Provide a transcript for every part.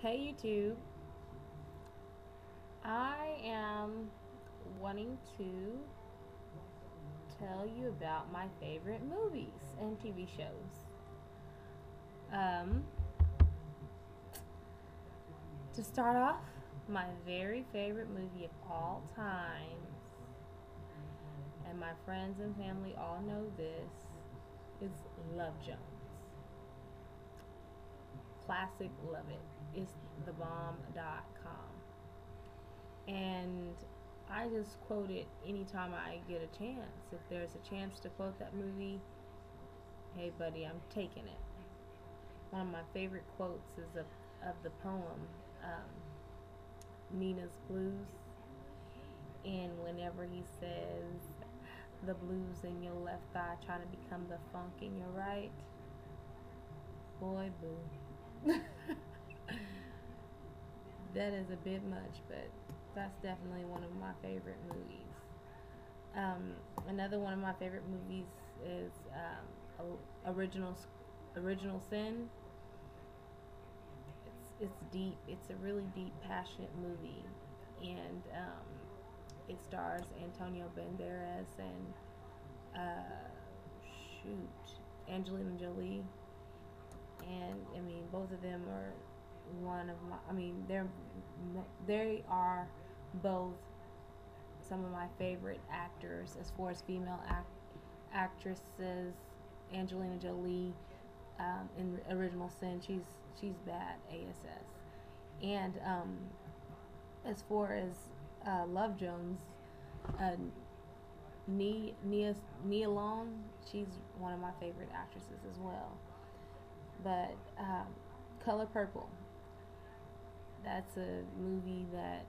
Hey YouTube, I am wanting to tell you about my favorite movies and TV shows. Um, to start off, my very favorite movie of all time, and my friends and family all know this, is Love Jones. Classic, love it. It's thebomb.com. And I just quote it anytime I get a chance. If there's a chance to quote that movie, hey buddy, I'm taking it. One of my favorite quotes is of the poem Nina's Blues. And whenever he says, the blues in your left thigh trying to become the funk in your right, boy, boo. That is a bit much, but that's definitely one of my favorite movies. Um, Another one of my favorite movies is original Original Sin. It's deep. It's a really deep, passionate movie, and it stars Antonio Banderas and Angelina Jolie, and I mean both of them are one of my. I mean they are both some of my favorite actors as far as actresses. Angelina Jolie in Original Sin, she's bad ass. And as far as Love Jones, uh, Nia Long, she's one of my favorite actresses as well. But Color Purple, that's a movie that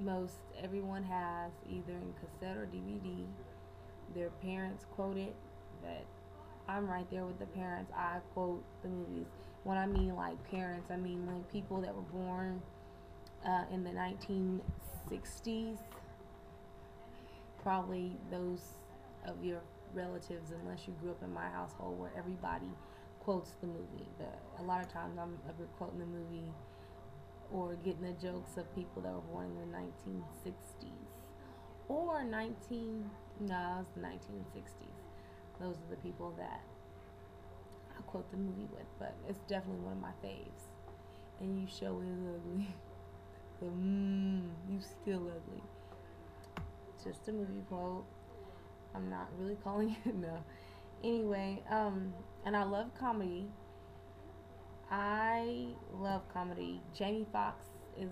most everyone has either in cassette or DVD. Their parents quote it, but I'm right there with the parents. I quote the movies. When I mean like parents, I mean like people that were born in the 1960s. Probably those of your relatives, unless you grew up in my household where everybody quotes the movie. But a lot of times I'm quoting the movie or getting the jokes of people that were born in the 1960s or 19 no, it was the 1960s. Those are the people that I quote the movie with, but it's definitely one of my faves. And you show is ugly. So, you still ugly. Just a movie quote. I'm not really calling it no. Anyway, and I love comedy. I love comedy. Jamie Foxx is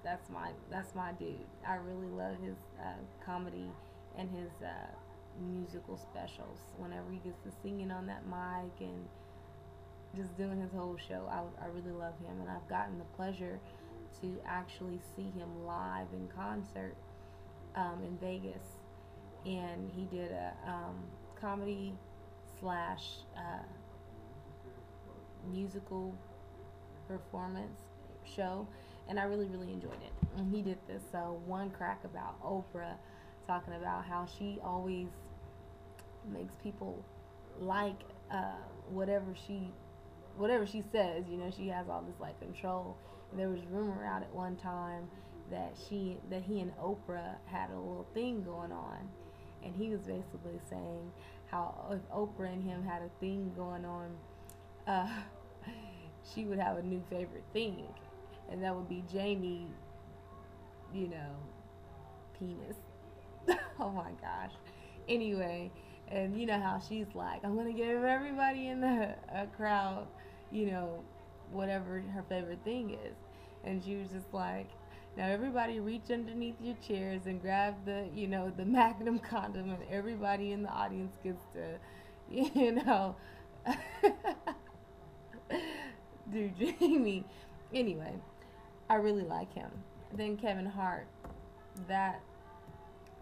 that's my dude. I really love his comedy and his musical specials. Whenever he gets to singing on that mic and just doing his whole show, I really love him, and I've gotten the pleasure to actually see him live in concert in Vegas, and he did a comedy slash musical performance show, and I really enjoyed it. And he did this one crack about Oprah, talking about how she always makes people like uh, whatever she whatever she says. You know, she has all this like control. And there was rumor out at one time that he and Oprah had a little thing going on, and he was basically saying how if Oprah and him had a thing going on, uh, she would have a new favorite thing, and that would be Jamie, you know, penis. Oh my gosh. Anyway, and you know how she's like, I'm gonna give everybody in the crowd, you know, whatever her favorite thing is, and she was just like, now everybody reach underneath your chairs and grab the Magnum condom, and everybody in the audience gets to, you know, do Jamie. Anyway, I really like him. Then Kevin Hart, that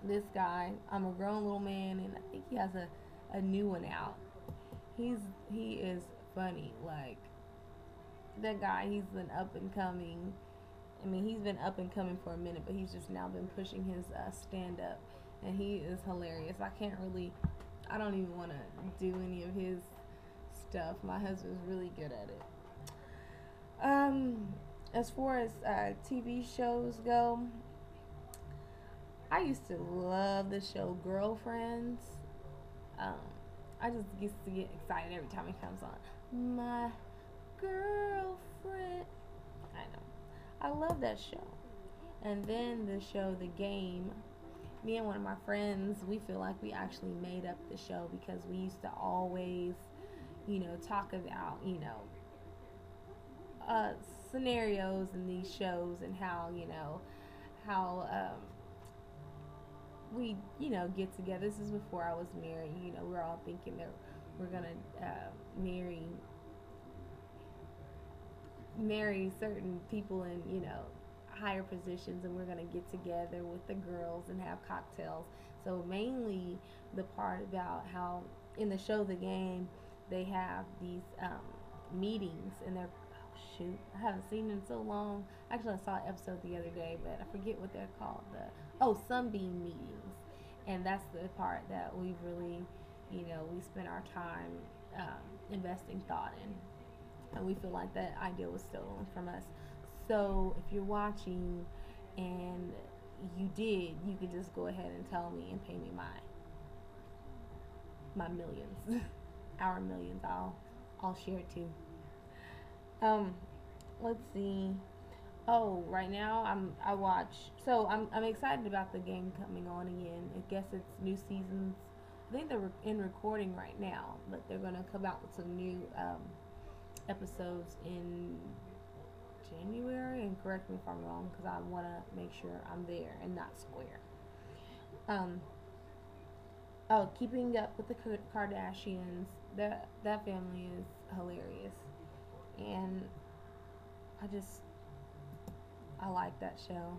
this guy, I'm a grown little man, and I think he has a new one out. He's he is funny. Like that guy, he's an up and coming. I mean, he's been up and coming for a minute, but he's just now been pushing his stand up, and he is hilarious. I don't even want to do any of his stuff. My husband's really good at it. Um, as far as TV shows go, I used to love the show Girlfriends. Um, I just used to get excited every time it comes on. My girlfriend. I know. I love that show. And then the show The Game. Me and one of my friends, we feel like we actually made up the show because we used to always, talk about, uh, scenarios in these shows and how we, get together. This is before I was married. We're all thinking that we're gonna marry certain people in higher positions, and we're gonna get together with the girls and have cocktails. So mainly the part about how in the show The Game they have these meetings, and they're, oh shoot, I haven't seen them in so long. Actually, I saw an episode the other day, but I forget what they're called. Sunbeam meetings, and that's the part that we've really, we spend our time investing thought in, and we feel like that idea was stolen from us. So if you're watching and you could just go ahead and tell me and pay me my millions, our millions. I'll share it too. Um, let's see. Oh, right now I watch. So I'm excited about The Game coming on again. I guess it's new seasons. I think they're in recording right now, but they're gonna come out with some new episodes in January. And correct me if I'm wrong, because I want to make sure I'm there and not square. Um, Keeping Up with the Kardashians. That family is hilarious, and I just I like that show,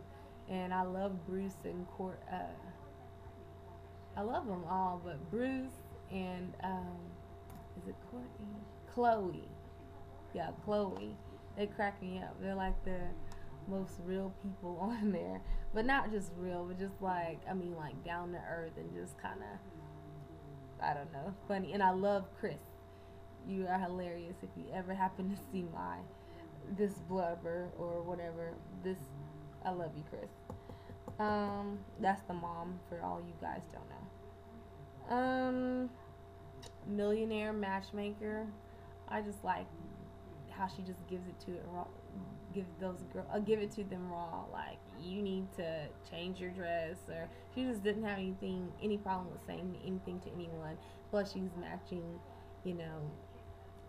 and I love Bruce and Court. I love them all, but Bruce and is it Courtney? Chloe. Yeah, Chloe. They crack me up. They're like the most real people on there, but not just real, but just like, I mean, like down to earth and just kind of, I don't know, funny. And I love Chris. You are hilarious. If you ever happen to see this blubber or whatever, I love you, Chris. That's the mom for all you guys don't know. Millionaire Matchmaker. I just like how she just gives it to it raw. Give it to them raw. Like, you need to change your dress, or she just didn't have any problem with saying anything to anyone. Plus, she's matching, you know,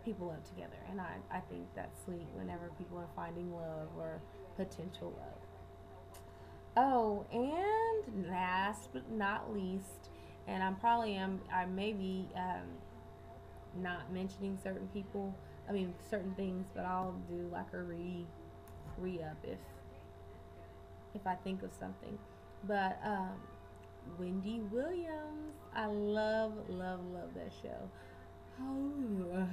people up together, and I think that's sweet whenever people are finding love or potential love. Oh, and last but not least, and I may be not mentioning certain people, I mean certain things, but I'll do like a re up if I think of something. But Wendy Williams, I love that show. Oh,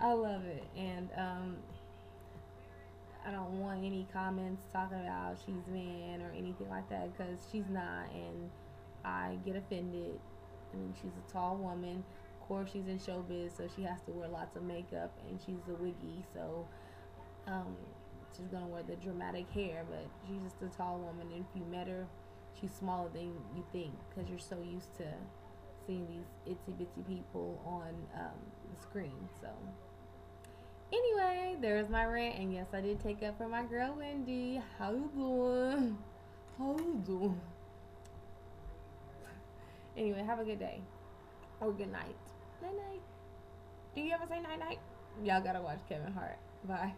I love it, and I don't want any comments talking about she's man or anything like that, because she's not, and I get offended. I mean, she's a tall woman. Of course, she's in showbiz, so she has to wear lots of makeup, and she's a wiggy, so um, she's gonna wear the dramatic hair. But she's just a tall woman, and if you met her, she's smaller than you think, because you're so used to seeing these itsy bitsy people on the screen. So anyway, there's my rant, and yes, I did take up for my girl Wendy. How you doing? How you doing? Anyway, have a good day or good night. Night night. Do you ever say night night? Y'all gotta watch Kevin Hart. Bye.